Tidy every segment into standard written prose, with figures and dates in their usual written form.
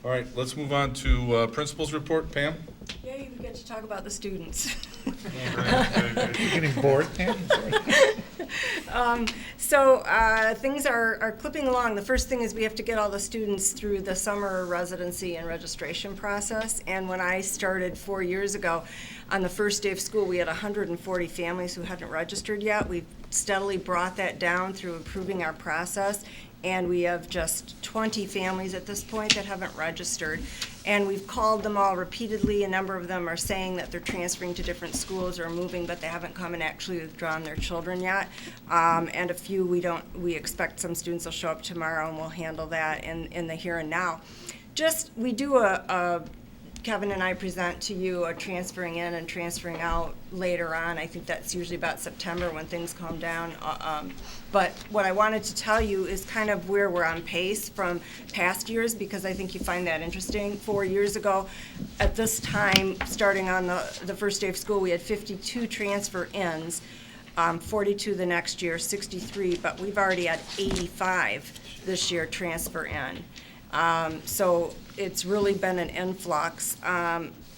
All right, let's move on to principal's report. Pam? Yay, we get to talk about the students. You're getting bored, Pam? Things are clipping along. The first thing is we have to get all the students through the summer residency and registration process. And when I started 4 years ago, on the first day of school, we had 140 families who hadn't registered yet. We've steadily brought that down through improving our process. And we have just 20 families at this point that haven't registered. And we've called them all repeatedly. A number of them are saying that they're transferring to different schools or moving, but they haven't come and actually withdrawn their children yet. And a few we expect some students will show up tomorrow, and we'll handle that in the here and now. We do Kevin and I present to you a transferring in and transferring out later on. I think that's usually about September when things calm down. But what I wanted to tell you is kind of where we're on pace from past years, because I think you find that interesting. 4 years ago, at this time, starting on the first day of school, we had 52 transfer ins, 42 the next year, 63, but we've already had 85 this year transfer in. So it's really been an influx,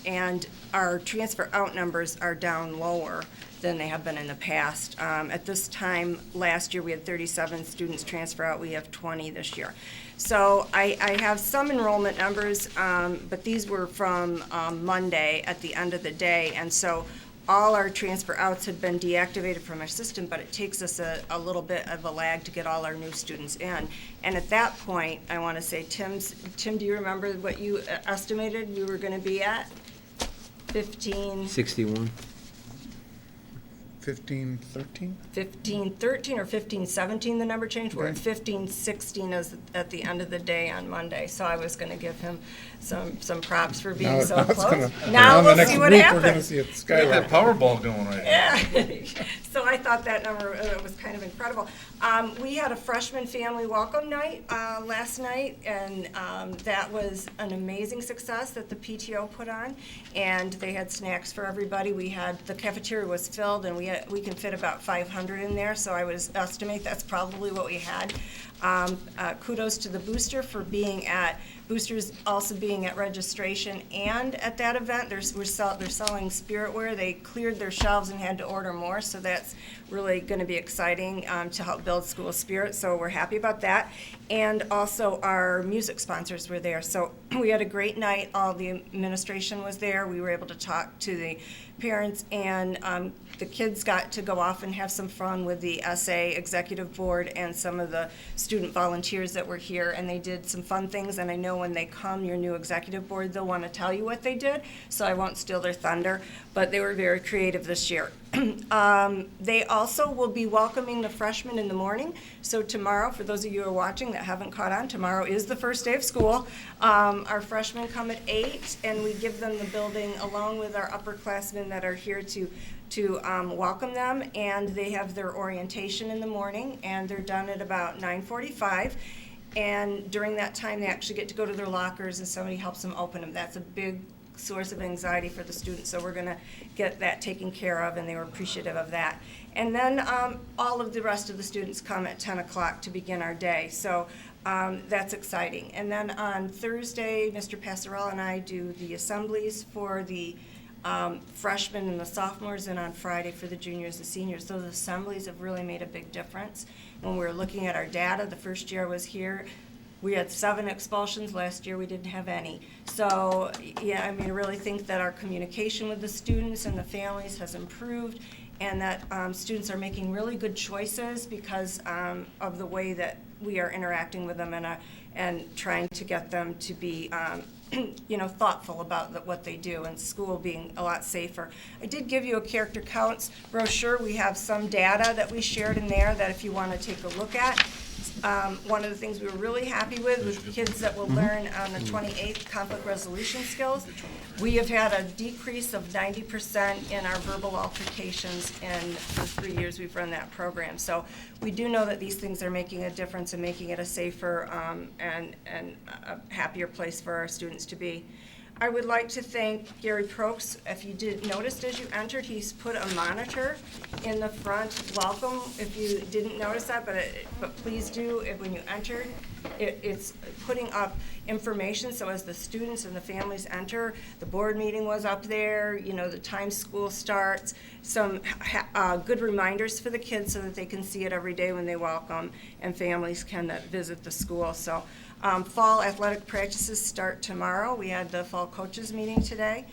and our transfer out numbers are down lower than they have been in the past. At this time last year, we had 37 students transfer out. We have 20 this year. So I have some enrollment numbers, but these were from Monday at the end of the day, and so all our transfer outs had been deactivated from our system, but it takes us a little bit of a lag to get all our new students in. And at that point, I want to say, Tim, do you remember what you estimated you were going to be at? 61. 1513? 1513 or 1517, the number changed. We're at 1516 at the end of the day on Monday. So I was going to give him some props for being so close. Now we'll see what happens. We're going to see it Got skyrocket. that Powerball going right now. Yeah. So I thought that number was kind of incredible. We had a freshman family welcome night last night, and that was an amazing success that the PTO put on. And they had snacks for everybody. The cafeteria was filled, and we can fit about 500 in there. So I would estimate that's probably what we had. Kudos to the booster for boosters also being at registration and at that event. They're selling spiritware. They cleared their shelves and had to order more, so that's really going to be exciting to help build school spirit, so we're happy about that. And also our music sponsors were there, so we had a great night. All the administration was there. We were able to talk to the parents, and the kids got to go off and have some fun with the SA executive board and some of the student volunteers that were here, and they did some fun things. And I know when they come, your new executive board, they'll want to tell you what they did, so I won't steal their thunder, but they were very creative this year. They also will be welcoming the freshmen in the morning. So tomorrow, for those of you who are watching that haven't caught on, tomorrow is the first day of school. Our freshmen come at 8, and we give them the building along with our upperclassmen that are here to welcome them. And they have their orientation in the morning, and they're done at about 9:45. And during that time, they actually get to go to their lockers, and somebody helps them open them. That's a big source of anxiety for the students, so we're going to get that taken care of, and they were appreciative of that. And then all of the rest of the students come at 10 o'clock to begin our day, so that's exciting. And then on Thursday, Mr. Passerella and I do the assemblies for the freshmen and the sophomores, and on Friday for the juniors and seniors. Those assemblies have really made a big difference. When we were looking at our data, the first year I was here, we had 7 expulsions. Last year we didn't have any. So, yeah, I mean, I really think that our communication with the students and the families has improved, and that students are making really good choices because of the way that we are interacting with them and trying to get them to be thoughtful about what they do, and school being a lot safer. I did give you a character counts brochure. We have some data that we shared in there that if you want to take a look at. One of the things we were really happy with was kids that will learn on the 28th conflict resolution skills. We have had a decrease of 90% in our verbal altercations in the 3 years we've run that program. So we do know that these things are making a difference and making it a safer and a happier place for our students to be. I would like to thank Gary Prokes. If you did notice as you entered, he's put a monitor in the front welcome. If you didn't notice that, but please do when you entered. It's putting up information, so as the students and the families enter, the board meeting was up there, the time school starts, some good reminders for the kids so that they can see it every day when they welcome, and families can visit the school. So fall athletic practices start tomorrow. We had the fall coaches meeting today.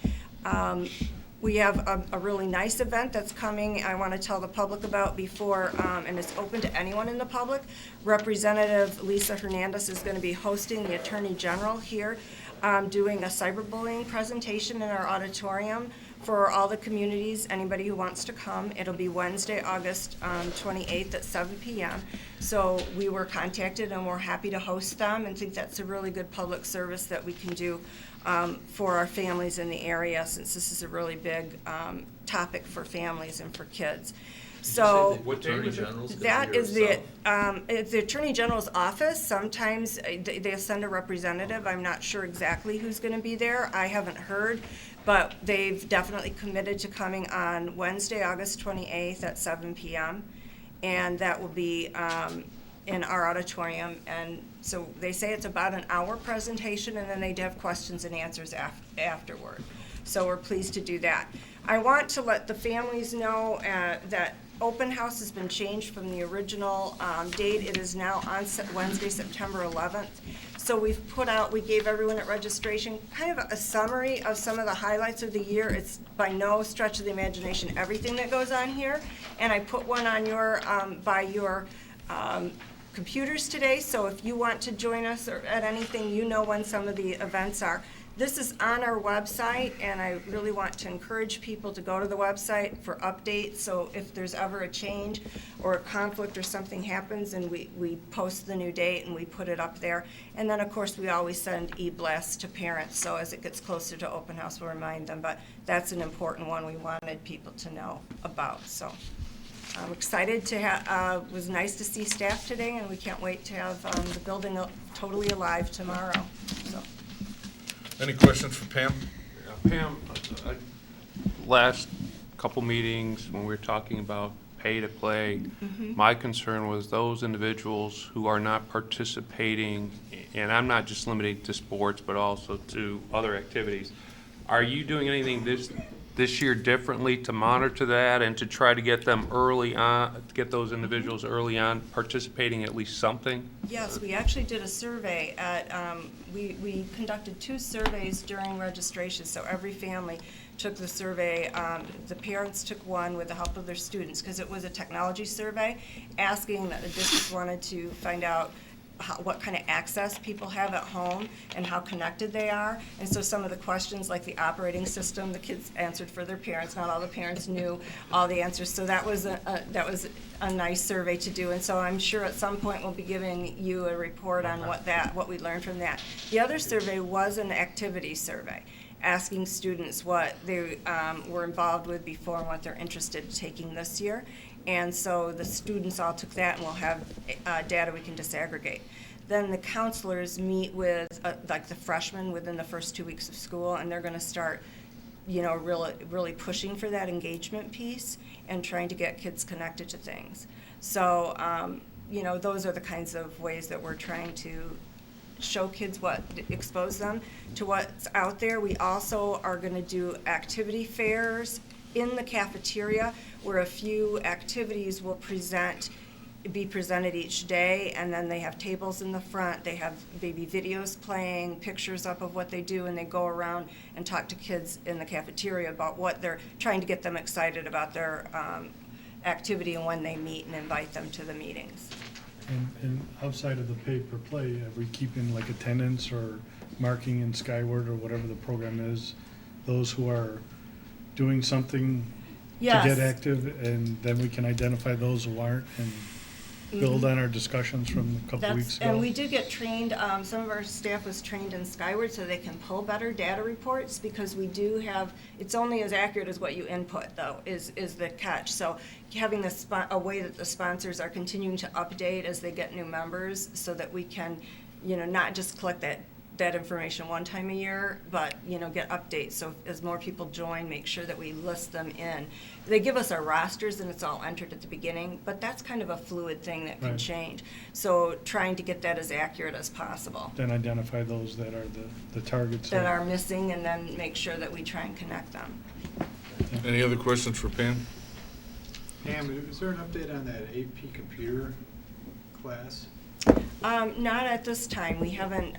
We have a really nice event that's coming I want to tell the public about before, and it's open to anyone in the public. Representative Lisa Hernandez is going to be hosting the Attorney General here, doing a cyberbullying presentation in our auditorium for all the communities, anybody who wants to come. It'll be Wednesday, August 28th at 7 p.m. So we were contacted and we're happy to host them and think that's a really good public service that we can do for our families in the area, since this is a really big topic for families and for kids. So What Attorney General's that is it's the Attorney General's office. Sometimes they send a representative. I'm not sure exactly who's going to be there. I haven't heard, but they've definitely committed to coming on Wednesday, August 28th at 7 p.m. And that will be in our auditorium. And so they say it's about an hour presentation, and then they'd have questions and answers afterward. So we're pleased to do that. I want to let the families know that open house has been changed from the original date. It is now on Wednesday, September 11th. So we gave everyone at registration kind of a summary of some of the highlights of the year. It's by no stretch of the imagination everything that goes on here. And I put one on by your computers today, so if you want to join us or at anything, when some of the events are. This is on our website, and I really want to encourage people to go to the website for updates, so if there's ever a change or a conflict or something happens, and we post the new date and we put it up there. And then, of course, we always send e-blasts to parents, so as it gets closer to open house, we'll remind them, but that's an important one we wanted people to know about. So I'm excited to have, it was nice to see staff today, and we can't wait to have the building totally alive tomorrow. So. Any questions for Pam? Pam, last couple meetings when we were talking about pay to play, my concern was those individuals who are not participating, and I'm not just limiting to sports, but also to other activities. Are you doing anything this year differently to monitor that and to try to get them early on, get those individuals early on participating at least something? Yes, we actually did a survey we conducted 2 surveys during registration, so every family took the survey. The parents took one with the help of their students, because it was a technology survey asking that the district wanted to find out what kind of access people have at home and how connected they are. And so some of the questions, like the operating system, the kids answered for their parents. Not all the parents knew all the answers. So that was a nice survey to do. And so I'm sure at some point we'll be giving you a report on what we learned from that. The other survey was an activity survey, asking students what they were involved with before and what they're interested in taking this year. And so the students all took that, and we'll have data we can disaggregate. Then the counselors meet with like the freshmen within the first 2 weeks of school, and they're going to start, really pushing for that engagement piece and trying to get kids connected to things. So, those are the kinds of ways that we're trying to show kids expose them to what's out there. We also are going to do activity fairs in the cafeteria, where a few activities will be presented each day, and then they have tables in the front. They have baby videos playing, pictures up of what they do, and they go around and talk to kids in the cafeteria about what they're trying to get them excited about their activity and when they meet, and invite them to the meetings. And outside of the pay-per-play, are we keeping like attendance or marking in Skyward or whatever the program is, those who are doing something to get active, and then we can identify those who aren't and build on our discussions from a couple weeks ago? And we did get trained, some of our staff was trained in Skyward so they can pull better data reports, because we do have, it's only as accurate as what you input, though, is the catch. So having a way that the sponsors are continuing to update as they get new members, so that we can, not just collect that that information one time a year, but, get updates. So as more people join, make sure that we list them in. They give us our rosters and it's all entered at the beginning, but that's kind of a fluid thing that can Right. change. So trying to get that as accurate as possible. Then identify those that are the targets. That are missing, and then make sure that we try and connect them. Any other questions for Pam? Pam, is there an update on that AP computer class? Not at this time. We haven't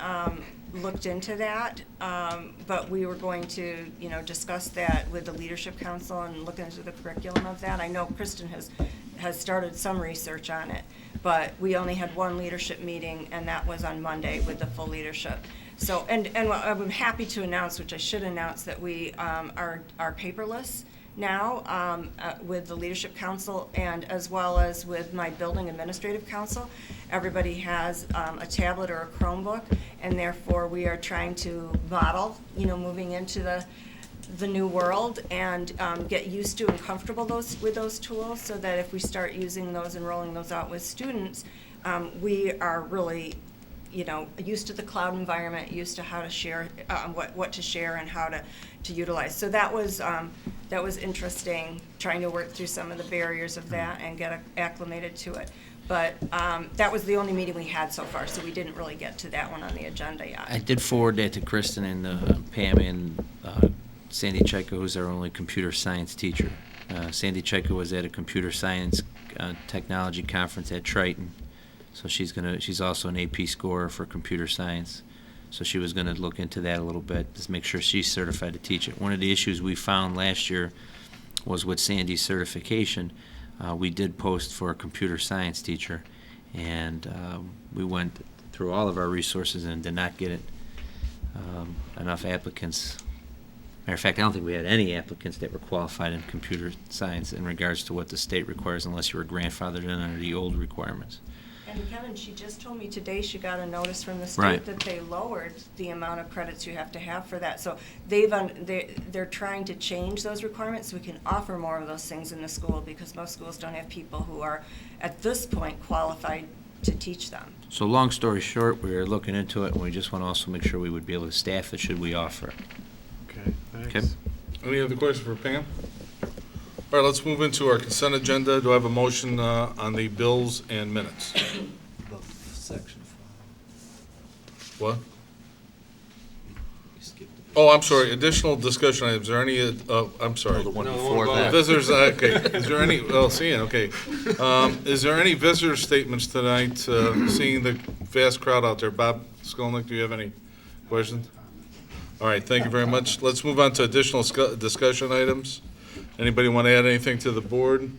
looked into that, but we were going to, discuss that with the Leadership Council and look into the curriculum of that. I know Kristen has started some research on it, but we only had one leadership meeting, and that was on Monday with the full leadership. So, and I'm happy to announce, which I should announce, that we are paperless now with the Leadership Council and as well as with my Building Administrative Council. Everybody has a tablet or a Chromebook, and therefore we are trying to model, moving into the new world and get used to and comfortable with those tools, so that if we start using those and rolling those out with students, we are really used to the cloud environment, used to how to share, what to share and how to utilize. So that was interesting, trying to work through some of the barriers of that and get acclimated to it. But that was the only meeting we had so far, so we didn't really get to that one on the agenda yet. I did forward that to Kristen and Pam and Sandy Cheka, who's our only computer science teacher. Sandy Cheka was at a computer science technology conference at Triton. So she's also an AP scorer for computer science. So she was gonna look into that a little bit, just make sure she's certified to teach it. One of the issues we found last year was with Sandy's certification. We did post for a computer science teacher, and we went through all of our resources and did not get enough applicants. Matter of fact, I don't think we had any applicants that were qualified in computer science in regards to what the state requires, unless you were grandfathered in under the old requirements. And Kevin, she just told me today she got a notice from the Right. state that they lowered the amount of credits you have to have for that. So they're trying to change those requirements so we can offer more of those things in the school, because most schools don't have people who are, at this point, qualified to teach them. So long story short, we are looking into it, and we just want to also make sure we would be able to staff it should we offer it. Okay, thanks. Okay. Any other questions for Pam? All right, let's move into our consent agenda. Do I have a motion on the bills and minutes? Section 5. What? You skipped it. Oh, I'm sorry, additional discussion items. Is there any, I'm sorry. The one No, the before one that. Visitors, okay. Is there any, well, seeing, okay. Is there any visitor statements tonight, seeing the vast crowd out there? Bob Skolnick, do you have any questions? All right, thank you very much. Let's move on to additional discussion items. Anybody want to add anything to the board?